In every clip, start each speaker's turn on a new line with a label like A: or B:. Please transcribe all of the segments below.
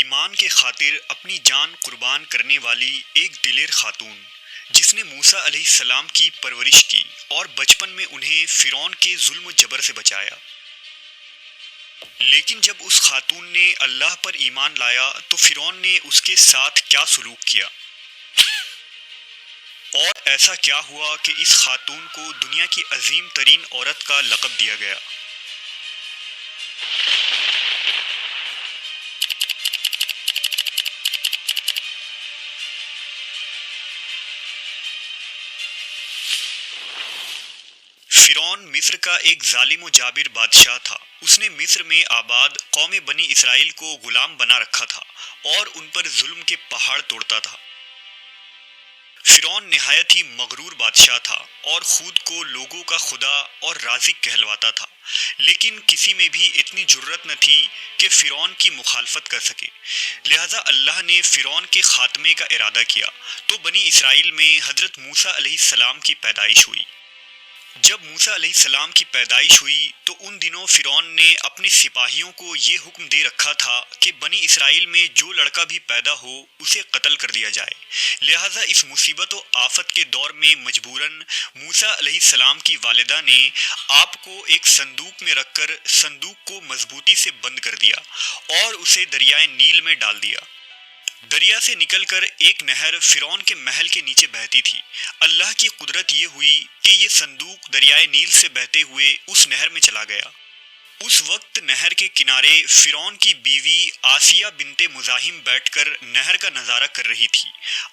A: ایمان کے خاطر اپنی جان قربان کرنے والی ایک دلیر خاتون جس نے موسیٰ علیہ السلام کی پرورش کی اور بچپن میں انہیں فرعون کے ظلم و جبر سے بچایا۔ لیکن جب اس خاتون نے اللہ پر ایمان لایا تو فرعون نے اس کے ساتھ کیا سلوک کیا، اور ایسا کیا ہوا کہ اس خاتون کو دنیا کی عظیم ترین عورت کا لقب دیا گیا۔ فرعون مصر کا ایک ظالم و جابر بادشاہ تھا۔ اس نے مصر میں آباد قوم بنی اسرائیل کو غلام بنا رکھا تھا اور ان پر ظلم کے پہاڑ توڑتا تھا۔ فرعون نہایت ہی مغرور بادشاہ تھا اور خود کو لوگوں کا خدا اور رازق کہلواتا تھا، لیکن کسی میں بھی اتنی جرت نہ تھی کہ فرعون کی مخالفت کر سکے۔ لہذا اللہ نے فرعون کے خاتمے کا ارادہ کیا تو بنی اسرائیل میں حضرت موسیٰ علیہ السلام کی پیدائش ہوئی۔ جب موسیٰ علیہ السلام کی پیدائش ہوئی تو ان دنوں فرعون نے اپنے سپاہیوں کو یہ حکم دے رکھا تھا کہ بنی اسرائیل میں جو لڑکا بھی پیدا ہو اسے قتل کر دیا جائے۔ لہٰذا اس مصیبت و آفت کے دور میں مجبوراً موسیٰ علیہ السلام کی والدہ نے آپ کو ایک صندوق میں رکھ کر صندوق کو مضبوطی سے بند کر دیا اور اسے دریائے نیل میں ڈال دیا۔ دریا سے نکل کر ایک نہر فرعون کے محل کے نیچے بہتی تھی۔ اللہ کی قدرت یہ ہوئی کہ یہ صندوق دریائے نیل سے بہتے ہوئے اس نہر میں چلا گیا۔ اس وقت نہر کے کنارے فرعون کی بیوی آسیہ بنت مزاحم بیٹھ کر نہر کا نظارہ کر رہی تھی۔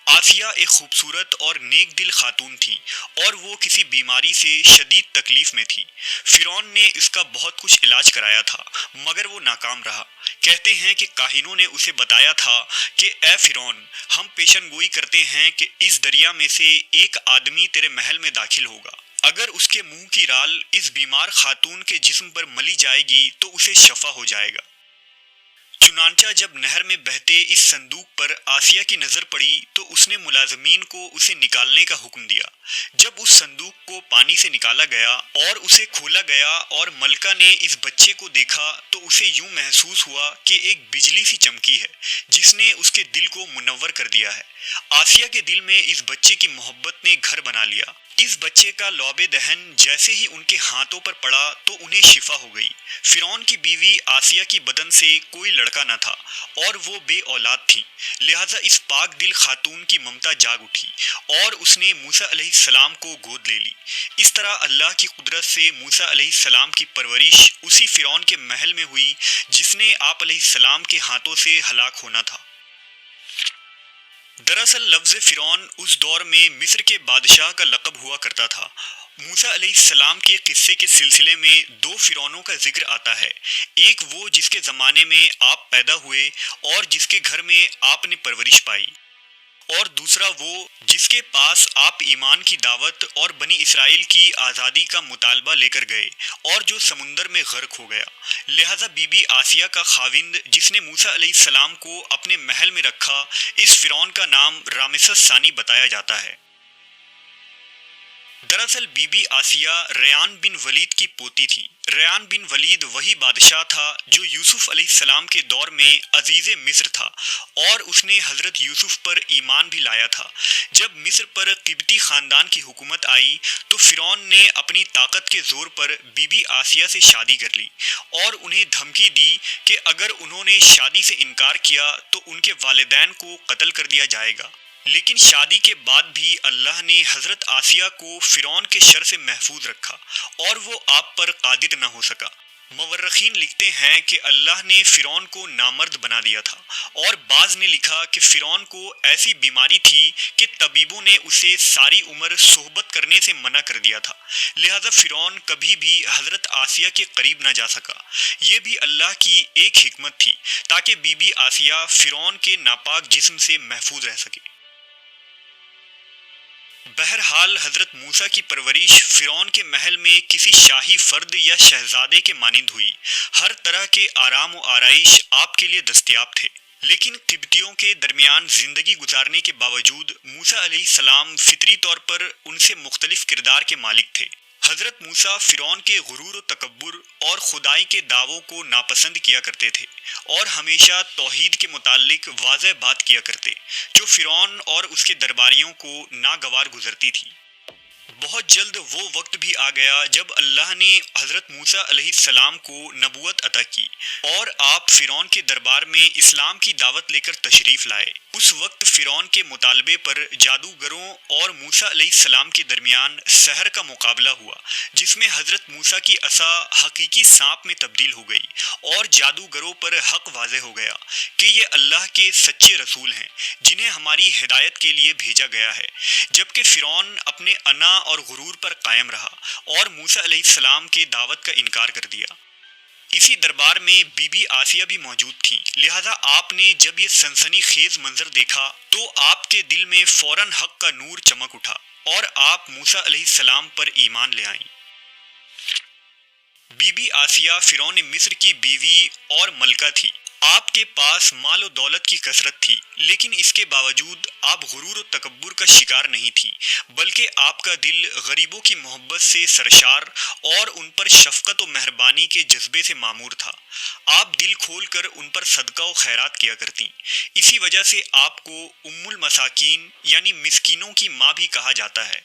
A: آسیہ ایک خوبصورت اور نیک دل خاتون تھی اور وہ کسی بیماری سے شدید تکلیف میں تھی۔ فرعون نے اس کا بہت کچھ علاج کرایا تھا مگر وہ ناکام رہا۔ کہتے ہیں کہ کاہنوں نے اسے بتایا تھا کہ اے فرعون، ہم پیشن گوئی کرتے ہیں کہ اس دریا میں سے ایک آدمی تیرے محل میں داخل ہوگا۔ اگر اس کے منہ کی رال اس بیمار خاتون کے جسم پر ملی جائے گی تو اسے شفا ہو جائے گا۔ چنانچہ جب نہر میں بہتے اس صندوق پر آسیہ کی نظر پڑی تو اس نے ملازمین کو اسے نکالنے کا حکم دیا۔ جب اس صندوق کو پانی سے نکالا گیا اور اسے کھولا گیا اور ملکہ نے اس بچے کو دیکھا تو اسے یوں محسوس ہوا کہ ایک بجلی سی چمکی ہے جس نے اس کے دل کو منور کر دیا ہے۔ آسیہ کے دل میں اس بچے کی محبت نے گھر بنا لیا۔ اس بچے کا لعب دہن جیسے ہی ان کے ہاتھوں پر پڑا تو انہیں شفا ہو گئی۔ فرعون کی بیوی آسیہ کی بدن سے کوئی لڑکا نہ تھا اور وہ بے اولاد تھی، لہٰذا اس پاک دل خاتون کی ممتا جاگ اٹھی اور اس نے موسیٰ علیہ السلام کو گود لے لی۔ اس طرح اللہ کی قدرت سے موسیٰ علیہ السلام کی پرورش اسی فرعون کے محل میں ہوئی جس نے آپ علیہ السلام کے ہاتھوں سے ہلاک ہونا تھا۔ دراصل لفظ فرعون اس دور میں مصر کے بادشاہ کا لقب ہوا کرتا تھا۔ موسیٰ علیہ السلام کے قصے کے سلسلے میں دو فرعونوں کا ذکر آتا ہے، ایک وہ جس کے زمانے میں آپ پیدا ہوئے اور جس کے گھر میں آپ نے پرورش پائی، اور دوسرا وہ جس کے پاس آپ ایمان کی دعوت اور بنی اسرائیل کی آزادی کا مطالبہ لے کر گئے اور جو سمندر میں غرق ہو گیا۔ لہٰذا بی بی آسیہ کا خاوند جس نے موسیٰ علیہ السلام کو اپنے محل میں رکھا، اس فرعون کا نام رامسس ثانی بتایا جاتا ہے۔ دراصل بی بی آسیہ ریان بن ولید کی پوتی تھی۔ ریان بن ولید وہی بادشاہ تھا جو یوسف علیہ السلام کے دور میں عزیز مصر تھا اور اس نے حضرت یوسف پر ایمان بھی لایا تھا۔ جب مصر پر قبطی خاندان کی حکومت آئی تو فرعون نے اپنی طاقت کے زور پر بی بی آسیہ سے شادی کر لی اور انہیں دھمکی دی کہ اگر انہوں نے شادی سے انکار کیا تو ان کے والدین کو قتل کر دیا جائے گا۔ لیکن شادی کے بعد بھی اللہ نے حضرت آسیہ کو فرعون کے شر سے محفوظ رکھا اور وہ آپ پر قادر نہ ہو سکا۔ مورخین لکھتے ہیں کہ اللہ نے فرعون کو نامرد بنا دیا تھا، اور بعض نے لکھا کہ فرعون کو ایسی بیماری تھی کہ طبیبوں نے اسے ساری عمر صحبت کرنے سے منع کر دیا تھا، لہذا فرعون کبھی بھی حضرت آسیہ کے قریب نہ جا سکا۔ یہ بھی اللہ کی ایک حکمت تھی تاکہ بی بی آسیہ فرعون کے ناپاک جسم سے محفوظ رہ سکے۔ بہرحال حضرت موسیٰ کی پرورش فرعون کے محل میں کسی شاہی فرد یا شہزادے کے مانند ہوئی۔ ہر طرح کے آرام و آرائش آپ کے لیے دستیاب تھے، لیکن قبطیوں کے درمیان زندگی گزارنے کے باوجود موسیٰ علیہ السلام فطری طور پر ان سے مختلف کردار کے مالک تھے۔ حضرت موسیٰ فرعون کے غرور و تکبر اور خدائی کے دعووں کو ناپسند کیا کرتے تھے اور ہمیشہ توحید کے متعلق واضح بات کیا کرتے، جو فرعون اور اس کے درباریوں کو ناگوار گزرتی تھی۔ بہت جلد وہ وقت بھی آ گیا جب اللہ نے حضرت موسیٰ علیہ السلام کو نبوت عطا کی اور آپ فرعون کے دربار میں اسلام کی دعوت لے کر تشریف لائے۔ اس وقت فرعون کے مطالبے پر جادوگروں اور موسیٰ علیہ السلام کے درمیان سحر کا مقابلہ ہوا، جس میں حضرت موسیٰ کی عصا حقیقی سانپ میں تبدیل ہو گئی اور جادوگروں پر حق واضح ہو گیا کہ یہ اللہ کے سچے رسول ہیں جنہیں ہماری ہدایت کے لیے بھیجا گیا ہے، جبکہ فرعون اپنے انا اور غرور پر قائم رہا اور موسیٰ علیہ السلام کے دعوت کا انکار کر دیا۔ اسی دربار میں بی بی آسیہ بھی موجود تھیں، لہذا آپ نے جب یہ سنسنی خیز منظر دیکھا تو آپ کے دل میں فوراً حق کا نور چمک اٹھا اور آپ موسیٰ علیہ السلام پر ایمان لے آئیں۔ بی بی آسیہ فرعون مصر کی بیوی اور ملکہ تھی۔ آپ کے پاس مال و دولت کی کثرت تھی، لیکن اس کے باوجود آپ غرور و تکبر کا شکار نہیں تھی، بلکہ آپ کا دل غریبوں کی محبت سے سرشار اور ان پر شفقت و مہربانی کے جذبے سے معمور تھا۔ آپ دل کھول کر ان پر صدقہ و خیرات کیا کرتیں۔ اسی وجہ سے آپ کو ام المساکین یعنی مسکینوں کی ماں بھی کہا جاتا ہے۔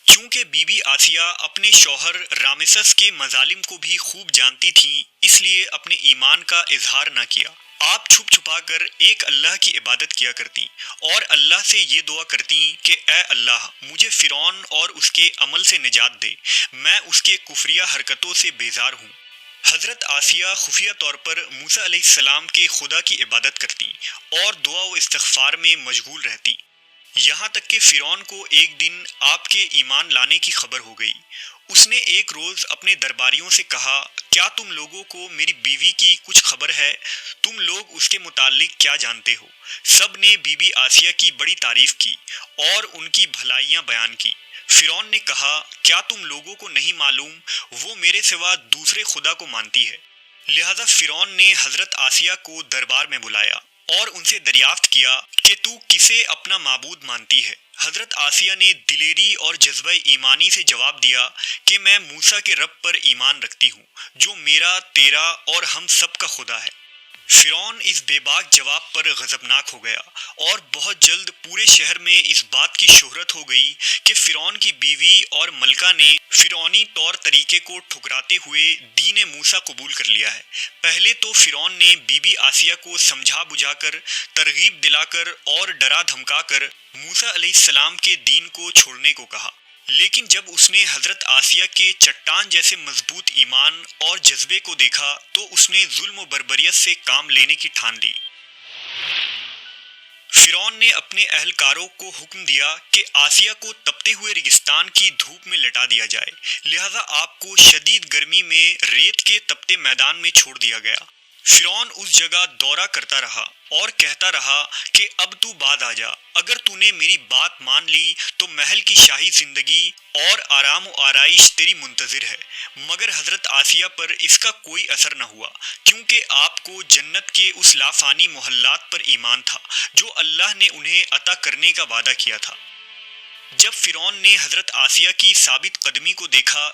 A: چونکہ بی بی آسیہ اپنے شوہر رامسس کے مظالم کو بھی خوب جانتی تھیں، اس لیے اپنے ایمان کا اظہار نہ کیا۔ آپ چھپ چھپا کر ایک اللہ کی عبادت کیا کرتیں اور اللہ سے یہ دعا کرتیں کہ اے اللہ، مجھے فرعون اور اس کے عمل سے نجات دے، میں اس کے کفریہ حرکتوں سے بیزار ہوں۔ حضرت آسیہ خفیہ طور پر موسیٰ علیہ السلام کے خدا کی عبادت کرتیں اور دعا و استغفار میں مشغول رہتیں، یہاں تک کہ فرعون کو ایک دن آپ کے ایمان لانے کی خبر ہو گئی۔ اس نے ایک روز اپنے درباریوں سے کہا، کیا تم لوگوں کو میری بیوی کی کچھ خبر ہے؟ تم لوگ اس کے متعلق کیا جانتے ہو؟ سب نے بی بی آسیہ کی بڑی تعریف کی اور ان کی بھلائیاں بیان کی۔ فرعون نے کہا، کیا تم لوگوں کو نہیں معلوم وہ میرے سوا دوسرے خدا کو مانتی ہے؟ لہذا فرعون نے حضرت آسیہ کو دربار میں بلایا اور ان سے دریافت کیا کہ تو کسے اپنا معبود مانتی ہے؟ حضرت آسیہ نے دلیری اور جذبہ ایمانی سے جواب دیا کہ میں موسیٰ کے رب پر ایمان رکھتی ہوں، جو میرا، تیرا اور ہم سب کا خدا ہے۔ فرعون اس بے باک جواب پر غضبناک ہو گیا اور بہت جلد پورے شہر میں اس بات کی شہرت ہو گئی کہ فرعون کی بیوی اور ملکہ نے فرعونی طور طریقے کو ٹھکراتے ہوئے دین موسیٰ قبول کر لیا ہے۔ پہلے تو فرعون نے بی بی آسیہ کو سمجھا بجھا کر، ترغیب دلا کر اور ڈرا دھمکا کر موسیٰ علیہ السلام کے دین کو چھوڑنے کو کہا، لیکن جب اس نے حضرت آسیہ کے چٹان جیسے مضبوط ایمان اور جذبے کو دیکھا تو اس نے ظلم و بربریت سے کام لینے کی ٹھان لی۔ فرعون نے اپنے اہلکاروں کو حکم دیا کہ آسیہ کو تپتے ہوئے ریگستان کی دھوپ میں لٹا دیا جائے، لہذا آپ کو شدید گرمی میں ریت کے تپتے میدان میں چھوڑ دیا گیا۔ فرعون اس جگہ دورہ کرتا رہا اور کہتا رہا کہ اب تو بعد آ جا، اگر تو نے میری بات مان لی تو محل کی شاہی زندگی اور آرام و آرائش تیری منتظر ہے۔ مگر حضرت آسیہ پر اس کا کوئی اثر نہ ہوا، کیونکہ آپ کو جنت کے اس لافانی محلات پر ایمان تھا جو اللہ نے انہیں عطا کرنے کا وعدہ کیا تھا۔ جب فرعون نے حضرت آسیہ کی ثابت قدمی کو دیکھا